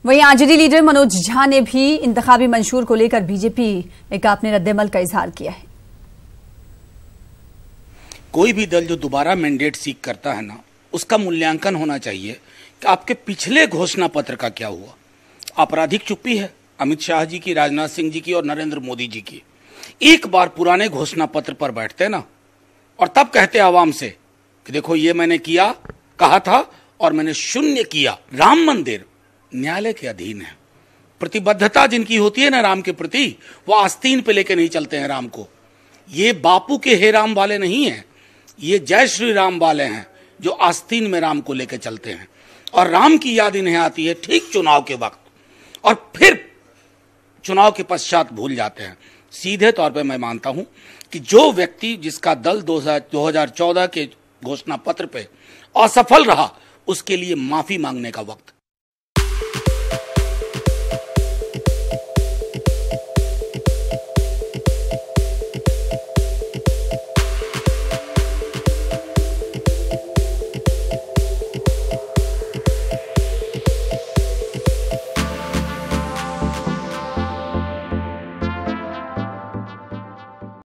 वहीं RJD leader Manoj Jha ने भी इंतखाबी मंशूर को लेकर बीजेपी ने अपने रद्देमल का इजहार किया है। कोई भी दल जो दोबारा मैंडेट सीख करता है ना, उसका मूल्यांकन होना चाहिए कि आपके पिछले घोषणा पत्र का क्या हुआ। आपराधिक चुप्पी है अमित शाह जी की, राजनाथ सिंह जी की और नरेंद्र मोदी जी की। एक बार पुराने घोषणा पत्र पर बैठते ना और तब कहते आवाम से कि देखो ये मैंने किया, कहा था और मैंने शून्य किया। राम मंदिर न्यायालय के अधीन है। प्रतिबद्धता जिनकी होती है ना राम के प्रति, वो आस्तीन पे लेके नहीं चलते हैं राम को। ये बापू के हे राम वाले नहीं हैं, ये जय श्री राम वाले हैं जो आस्तीन में राम को लेके चलते हैं। और राम की याद इन्हें आती है ठीक चुनाव के वक्त, और फिर चुनाव के पश्चात भूल जाते हैं। सीधे तौर पे मैं मानता हूं कि जो व्यक्ति जिसका दल 2014 के घोषणा पत्र पे असफल रहा, उसके लिए माफी मांगने का वक्त